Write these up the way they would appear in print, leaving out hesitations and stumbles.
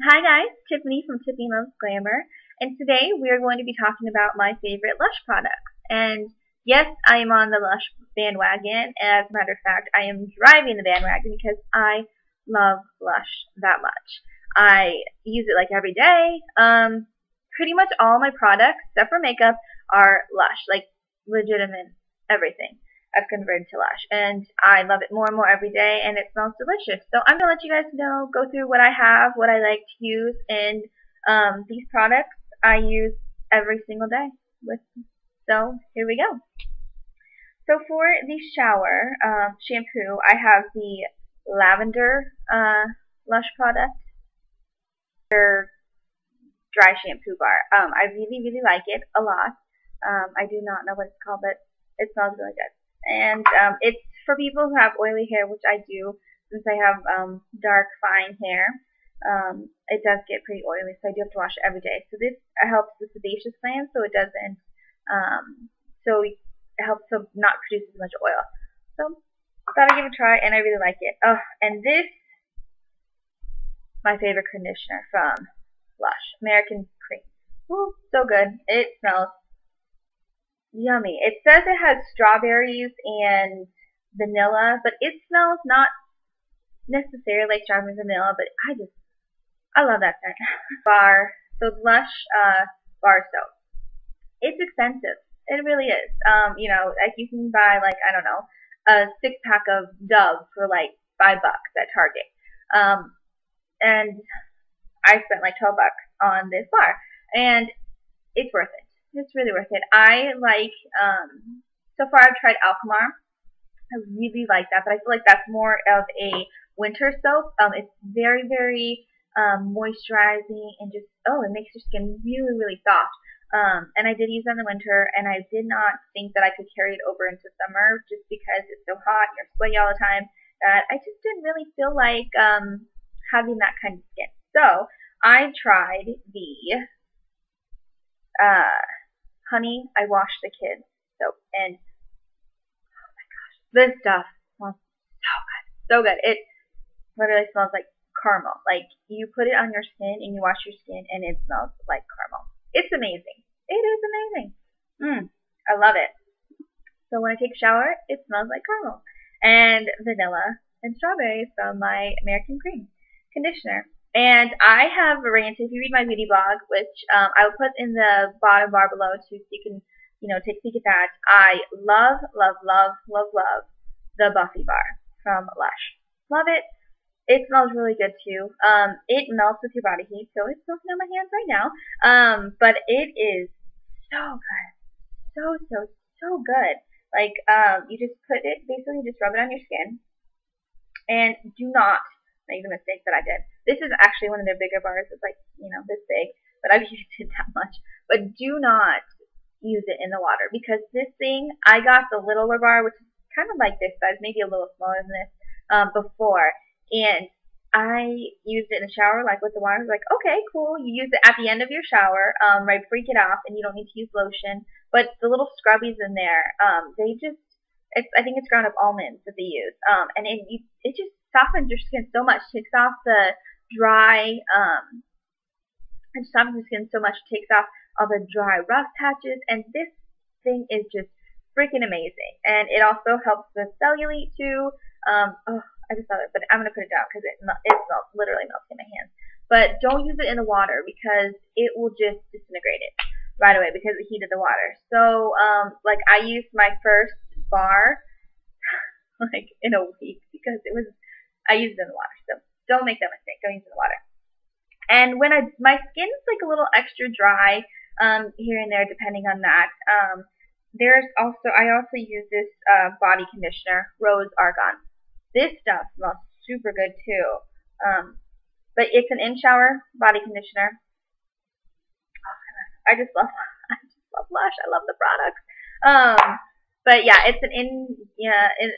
Hi guys, Tiffany from Tiffany Loves Glamour, and today we are going to be talking about my favorite Lush products. And yes, I am on the Lush bandwagon. As a matter of fact, I am driving the bandwagon because I love Lush that much. I use it like every day. Pretty much all my products, except for makeup, are Lush, like legitimate everything. I've converted to Lush, and I love it more and more every day, and it smells delicious. So I'm gonna let you guys go through what I have, what I like to use, and these products I use every single day. So here we go. So for the shower shampoo, I have the Lavender Lush product. Their dry shampoo bar. I really like it a lot. I do not know what it's called, but it smells really good. And it's for people who have oily hair, which I do, since I have dark, fine hair. It does get pretty oily, so I do have to wash it every day. So this helps the sebaceous gland, so it doesn't, so it helps to not produce as much oil. So I thought I'd give it a try, and I really like it. Oh, and this, my favorite conditioner from Lush, American Cream. Ooh, so good. It smells yummy. It says it has strawberries and vanilla, but it smells not necessarily like strawberry and vanilla, but I love that scent. Bar, so Lush bar soap. It's expensive. It really is. Like you can buy like, I don't know, a 6-pack of Dove for like $5 at Target. And I spent like $12 on this bar, and it's worth it. It's really worth it. I like, so far I've tried Alkamar. I really like that, but I feel like that's more of a winter soap. It's very moisturizing and just, it makes your skin really soft. And I did use it in the winter, and I did not think that I could carry it over into summer just because it's so hot and you're sweaty all the time that I just didn't really feel like having that kind of skin. So I tried the Honey I Wash the Kids soap, and oh my gosh, this stuff smells so good. It literally smells like caramel. Like you put it on your skin and you wash your skin, and it smells like caramel. It's amazing. It is amazing. I love it. So when I take a shower, it smells like caramel and vanilla and strawberries from my American Cream conditioner. And I have ranted, if you read my beauty blog, which I will put in the bottom bar below too, so you can, take a peek at that. I love the Buffy Bar from Lush. Love it. It smells really good too. It melts with your body heat, so it's melting on my hands right now. But it is so good. So good. Like, you just put it, basically just rub it on your skin. And do not make the mistake that I did. This is actually one of their bigger bars. It's like, this big, but I've used it that much. But do not use it in the water, because this thing, I got the littler bar, which is kind of like this size, maybe a little smaller than this, before. And I used it in the shower, like with the water. I was like, okay, cool. You use it at the end of your shower, right before you get off, and you don't need to use lotion. But the little scrubbies in there, I think it's ground up almonds that they use. And it just softens your skin so much, takes off the dry, and softens your skin so much, takes off all the dry rough patches, and this thing is just freaking amazing. And it also helps with cellulite too. I just love it, but I'm going to put it down because it smells, literally melts in my hands. But don't use it in the water because it will just disintegrate it right away because of the heat of the water. So, like I used my first bar like in a week because I used it in the water. So don't make that mistake. Don't use it in the water. And when my skin's like a little extra dry here and there, depending on that. I also use this body conditioner, Rose Argan. This stuff smells super good too. But it's an in-shower body conditioner. I just love Lush. I love the products. But yeah, it's an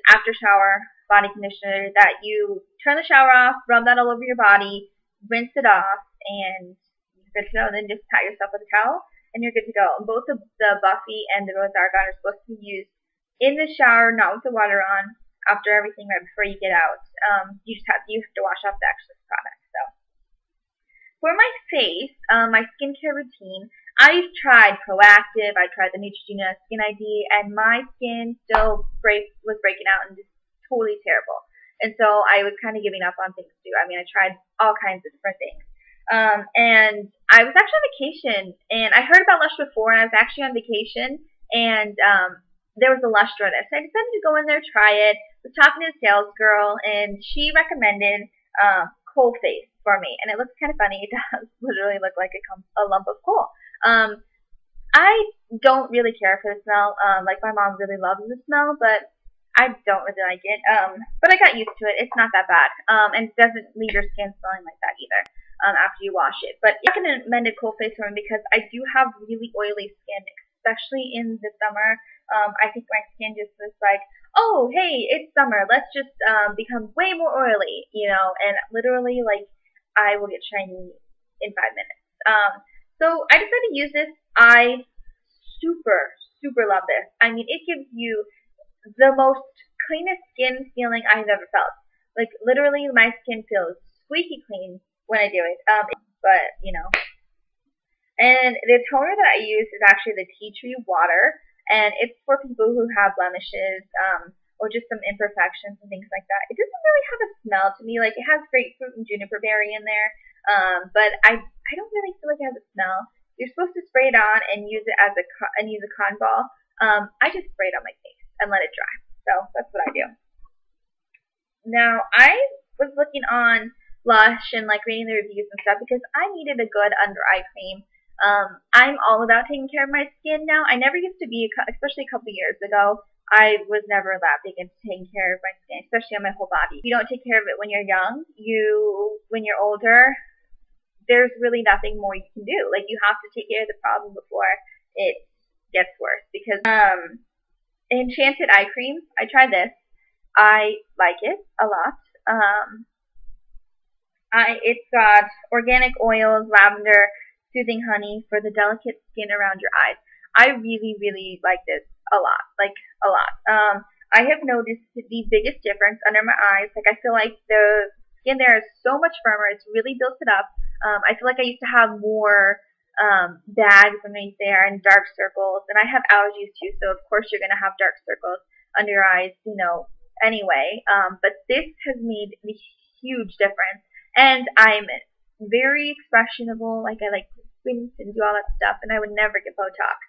after shower body conditioner that you turn the shower off, rub that all over your body, rinse it off, and you're good to go. And then just pat yourself with a towel, and you're good to go. And both the Buffy and the Rose Argan are supposed to be used in the shower, not with the water on. After everything, right before you get out, you have to wash off the excess product. So for my face, my skincare routine, I tried Proactive, I tried the Neutrogena Skin ID, and my skin still was breaking out and just totally terrible. And so I was kind of giving up on things too. I mean, I tried all kinds of different things. And I was actually on vacation, and I heard about Lush before, and I was actually on vacation, and there was a Lush store there. So I decided to go in there, try it. I was talking to the sales girl, and she recommended coal face for me, and it looks kind of funny. It does literally look like a lump of coal. I don't really care for the smell. Like my mom really loves the smell, but I don't really like it. But I got used to it. It's not that bad. And it doesn't leave your skin smelling like that either. After you wash it. But I can recommend a coal face for me because I do have really oily skin, especially in the summer. I think my skin just was like, oh, hey, it's summer. Let's just become way more oily, you know. And literally, like, I will get shiny in 5 minutes. So I decided to use this. I super love this. I mean, it gives you the most cleanest skin feeling I've ever felt. Like, literally, my skin feels squeaky clean when I do it. But, you know. And the toner that I use is actually the tea tree water. And it's for people who have blemishes, or just some imperfections and things like that. It doesn't really have a smell to me. Like, it has grapefruit and juniper berry in there. But I don't really feel like it has a smell. You're supposed to spray it on and use it as a cotton ball. I just spray it on my face and let it dry. So that's what I do. Now, I was looking on Lush and like reading the reviews and stuff because I needed a good under eye cream. I'm all about taking care of my skin now. I never used to be, especially a couple years ago. I was never that big into taking care of my skin, especially on my whole body. If you don't take care of it when you're young, when you're older, there's really nothing more you can do. Like, you have to take care of the problem before it gets worse. Because Enchanted Eye Cream, I tried this. I like it a lot. It's got organic oils, lavender, soothing honey for the delicate skin around your eyes. I really like this a lot. Like, a lot. I have noticed the biggest difference under my eyes. Like, I feel like the skin there is so much firmer. It's really built it up. I feel like I used to have more bags underneath there and dark circles. And I have allergies too, so of course you're going to have dark circles under your eyes, you know, anyway. But this has made a huge difference. And I'm very expressionable. Like, I like to squint and do all that stuff, and I would never get Botox.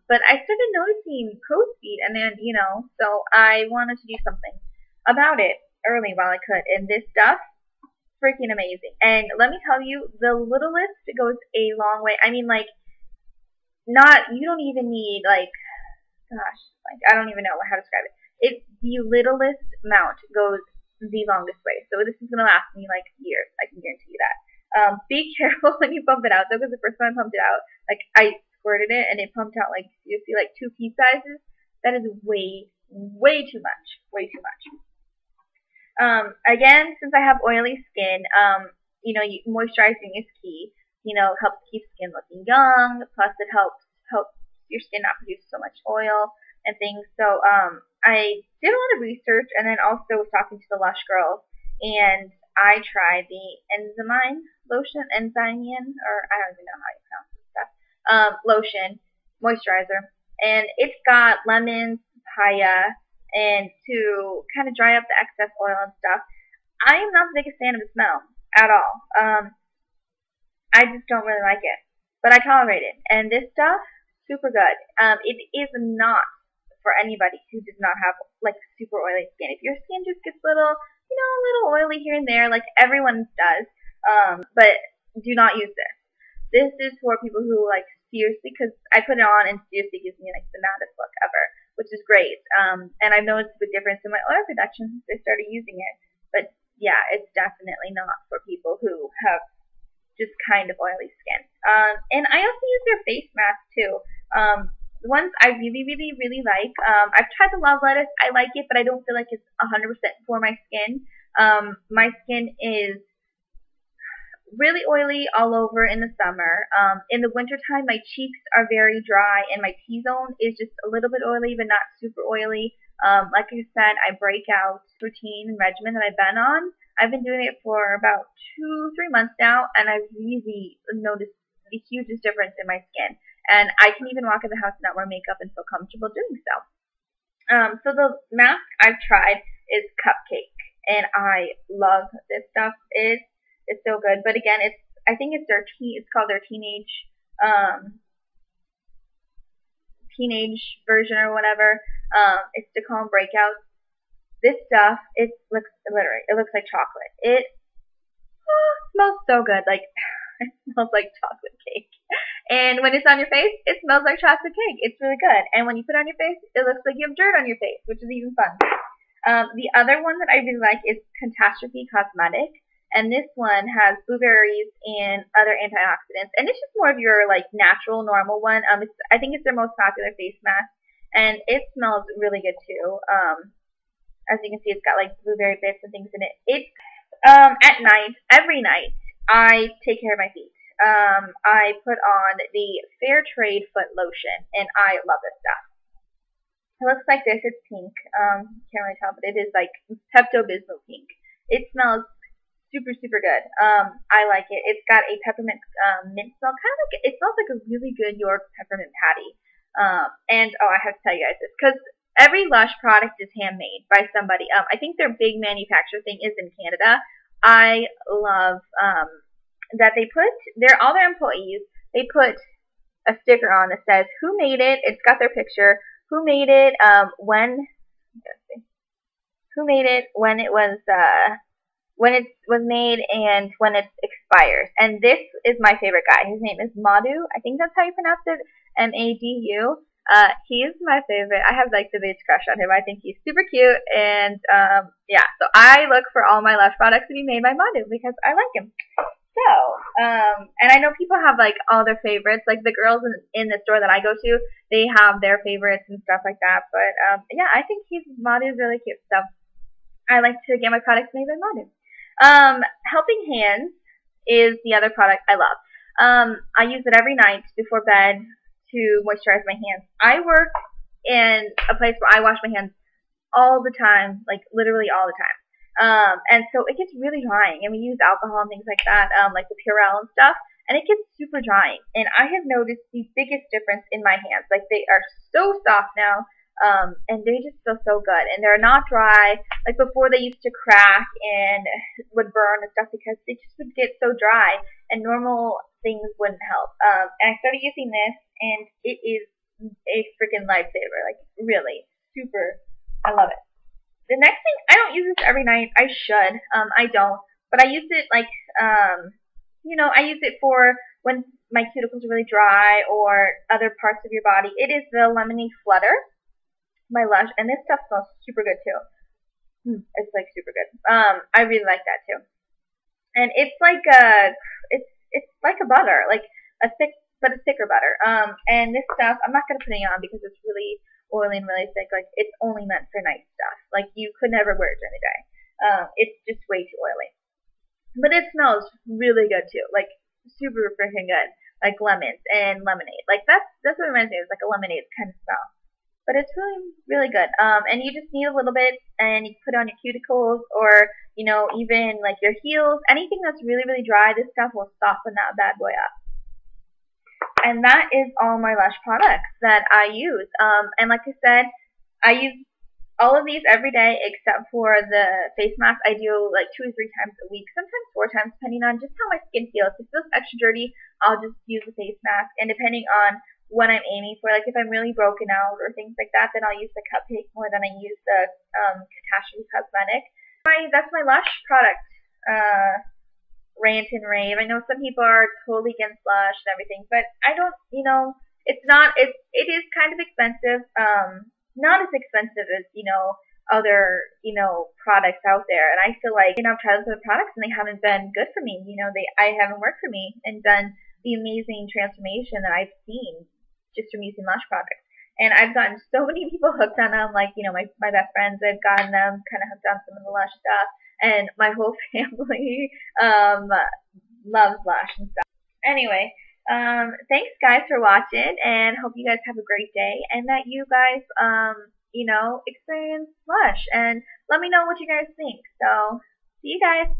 But I started noticing crow's feet, and then, you know, so I wanted to do something about it early while I could. And this stuff, freaking amazing. And let me tell you, the littlest goes a long way. I mean, like, you don't even need, like, gosh, like, I don't even know how to describe it. The littlest amount goes the longest way. So this is going to last me, like, years. I can guarantee you that. Be careful when you pump it out, though, because the first time I pumped it out, like, I squirted it, and it pumped out, like, you see, like, 2 pea sizes. That is way too much. Way too much. Again, since I have oily skin, you know, moisturizing is key. You know, it helps keep skin looking young, plus it helps your skin not produce so much oil and things. So, I did a lot of research, and then also was talking to the Lush girls, and I tried the Enzyme Lotion, or I don't even know how you pronounce this stuff, lotion, moisturizer, and it's got lemon, papaya, and to kind of dry up the excess oil and stuff. I am not the biggest fan of the smell at all. I just don't really like it, but I tolerate it. And this stuff, super good. It is not for anybody who does not have, like, super oily skin. If your skin just gets a little oily here and there, like everyone's does, but do not use this. This is for people who, like, seriously, because I put it on and seriously gives me, like, the maddest look ever, which is great. And I've noticed a difference in my oil production since I started using it. But yeah, it's definitely not for people who have just kind of oily skin. And I also use their face mask too. The ones I really like. I've tried the Love Lettuce. I like it, but I don't feel like it's 100% for my skin. My skin is really oily all over in the summer. In the wintertime, my cheeks are very dry, and my T-zone is just a little bit oily, but not super oily. Like I said, I break out routine and regimen that I've been on. I've been doing it for about 2-3 months now, and I've really noticed the hugest difference in my skin. And I can even walk in the house and not wear makeup and feel comfortable doing so. So the mask I've tried is Cupcake, and I love this stuff. It's so good. But again, I think it's called their teenage version or whatever. It's to calm breakouts. This stuff, it looks like chocolate. It smells so good. Like, it smells like chocolate cake. And when it's on your face, it smells like chocolate cake. It's really good. And when you put it on your face, it looks like you have dirt on your face, which is even fun. The other one that I really like is Catastrophe Cosmetic. And this one has blueberries and other antioxidants. And it's just more of your, like, natural, normal one. I think it's their most popular face mask. And it smells really good, too. As you can see, it's got, like, blueberry bits and things in it. It's, at night, every night, I take care of my feet. I put on the Fair Trade Foot Lotion, and I love this stuff. It looks like this. It's pink. Can't really tell, but it is, like, Pepto-Bismol pink. It smells super, super good. I like it. It's got a peppermint mint smell. It smells like a really good York peppermint patty. And, I have to tell you guys this, because every Lush product is handmade by somebody. I think their big manufacturer thing is in Canada. I love that all their employees, they put a sticker on that says who made it. It's got their picture, who made it, when it was made, and when it expires. And this is my favorite guy. His name is Madhu. I think that's how you pronounce it. Madu. He's my favorite. I have, like, the biggest crush on him. I think he's super cute, and yeah, so I look for all my Lush products to be made by Madhu because I like him. So, and I know people have, like, all their favorites. Like, the girls in the store that I go to, they have their favorites and stuff like that. But yeah, I think Madhu's really cute. So I like to get my products made by Madhu. Helping Hands is the other product I love. I use it every night before bed to moisturize my hands. I work in a place where I wash my hands all the time, like literally all the time. And so it gets really drying, and we use alcohol and things like that, like the Purell and stuff, and it gets super drying. And I have noticed the biggest difference in my hands. Like, they are so soft now, and they just feel so good, and they're not dry. Like, before, they used to crack and would burn and stuff because they just would get so dry, and normal things wouldn't help. And I started using this, and it is a freaking lifesaver. Like, really, super, I love it. The next thing, I don't use this every night. I should. I don't. But I use it, like, I use it for when my cuticles are really dry or other parts of your body. It is the Lemony Flutter by Lush, and this stuff smells super good, too. It's, like, super good. I really like that, too. And it's like it's like a butter, like a thicker butter. And this stuff, I'm not going to put it on because it's really oily and really thick. Like, it's only meant for night stuff. Like, you could never wear it during the day. It's just way too oily. But it smells really good too. Like, super freaking good. Like lemons and lemonade. Like, that's what it reminds me of. It's like a lemonade kind of smell. But it's really, really good. And you just need a little bit, and you can put it on your cuticles or, even like your heels. Anything that's really, really dry, this stuff will soften that bad boy up. And that is all my Lush products that I use. And like I said, I use all of these every day except for the face mask. I do like 2 or 3 times a week, sometimes 4 times, depending on just how my skin feels. If it feels extra dirty, I'll just use the face mask. And depending on what I'm aiming for, like if I'm really broken out or things like that, then I'll use the Cupcake more than I use the Catastrophe Cosmetic. That's my Lush product. Rant and rave. I know some people are totally against Lush and everything, but I don't, it's not, it is kind of expensive, not as expensive as, other, products out there, and I feel like, I've tried other products and they haven't been good for me, I haven't worked for me and done the amazing transformation that I've seen just from using Lush products. And I've gotten so many people hooked on them, like, my best friends, I've gotten them kind of hooked on some of the Lush stuff. And my whole family loves Lush and stuff. Anyway, thanks guys for watching, and hope you guys have a great day, and that you guys experience Lush and let me know what you guys think. So, see you guys.